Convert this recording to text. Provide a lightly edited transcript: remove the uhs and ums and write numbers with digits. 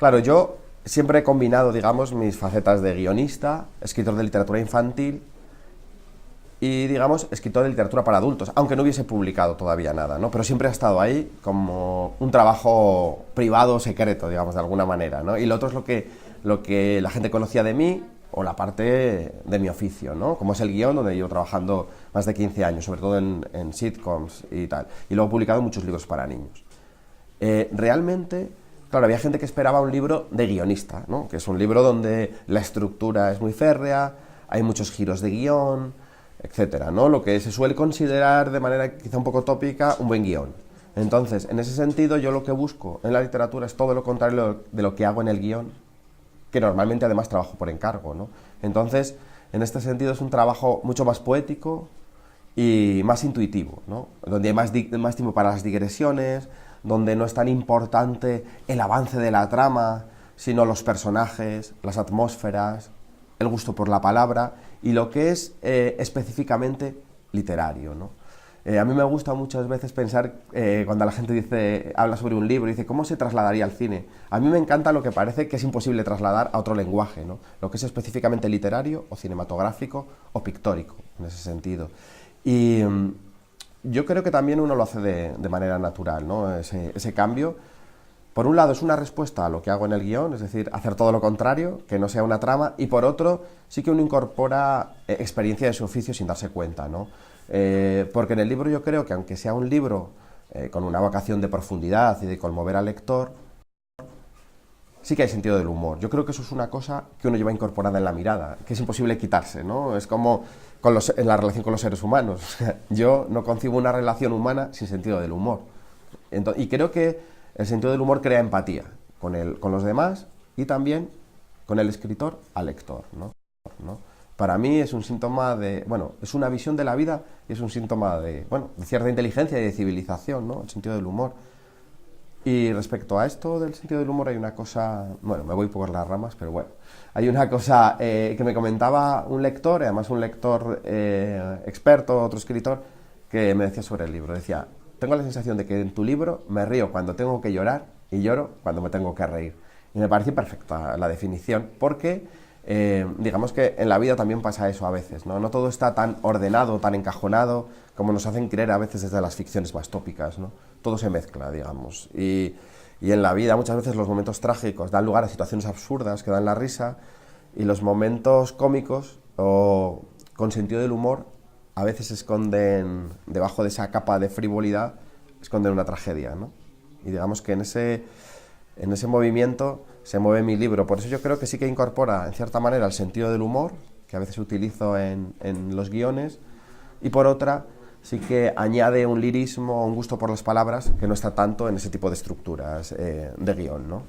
Claro, yo siempre he combinado, digamos, mis facetas de guionista, escritor de literatura infantil y, digamos, escritor de literatura para adultos, aunque no hubiese publicado todavía nada, ¿no? Pero siempre ha estado ahí como un trabajo privado, secreto, digamos, de alguna manera, ¿no? Y lo otro es lo que la gente conocía de mí o la parte de mi oficio, ¿no? Como es el guión, donde llevo trabajando más de 15 años, sobre todo en sitcoms y tal. Y luego he publicado muchos libros para niños. Realmente, claro, había gente que esperaba un libro de guionista, ¿no? Que es un libro donde la estructura es muy férrea, hay muchos giros de guión, etcétera, ¿no? Lo que se suele considerar de manera quizá un poco tópica un buen guión. Entonces, en ese sentido, yo lo que busco en la literatura es todo lo contrario de lo que hago en el guión, que normalmente además trabajo por encargo, ¿no? Entonces, en este sentido es un trabajo mucho más poético y más intuitivo, ¿no? Donde hay más tiempo para las digresiones, donde no es tan importante el avance de la trama, sino los personajes, las atmósferas, el gusto por la palabra y lo que es específicamente literario, ¿no? A mí me gusta muchas veces pensar, cuando la gente habla sobre un libro, dice, ¿cómo se trasladaría al cine? A mí me encanta lo que parece que es imposible trasladar a otro lenguaje, ¿no? Lo que es específicamente literario, o cinematográfico, o pictórico, en ese sentido. Y yo creo que también uno lo hace de manera natural, ¿no? Ese cambio. Por un lado es una respuesta a lo que hago en el guión, es decir, hacer todo lo contrario, que no sea una trama, y por otro sí que uno incorpora experiencia de su oficio sin darse cuenta, ¿no? Porque en el libro yo creo que aunque sea un libro con una vocación de profundidad y de conmover al lector, sí que hay sentido del humor. Yo creo que eso es una cosa que uno lleva incorporada en la mirada, que es imposible quitarse, ¿no? Es como en la relación con los seres humanos. Yo no concibo una relación humana sin sentido del humor. Y creo que el sentido del humor crea empatía con los demás y también con el escritor al lector, ¿no? Para mí es un síntoma es una visión de la vida y es un síntoma de cierta inteligencia y de civilización, ¿no? El sentido del humor. Y respecto a esto del sentido del humor hay una cosa, me voy por las ramas, pero bueno, hay una cosa que me comentaba un lector, además un lector experto, otro escritor, que me decía sobre el libro. Decía, tengo la sensación de que en tu libro me río cuando tengo que llorar y lloro cuando me tengo que reír. Y me pareció perfecta la definición, porque digamos que en la vida también pasa eso a veces, ¿no? No todo está tan ordenado, tan encajonado, como nos hacen creer a veces desde las ficciones más tópicas, ¿no? Todo se mezcla, digamos. Y en la vida muchas veces los momentos trágicos dan lugar a situaciones absurdas que dan la risa, y los momentos cómicos o con sentido del humor a veces se esconden debajo de esa capa de frivolidad, esconden una tragedia, ¿no? Y digamos que en ese movimiento se mueve mi libro. Por eso yo creo que sí que incorpora, en cierta manera, el sentido del humor, que a veces utilizo en los guiones, y por otra, sí que añade un lirismo, un gusto por las palabras, que no está tanto en ese tipo de estructuras de guión, ¿no?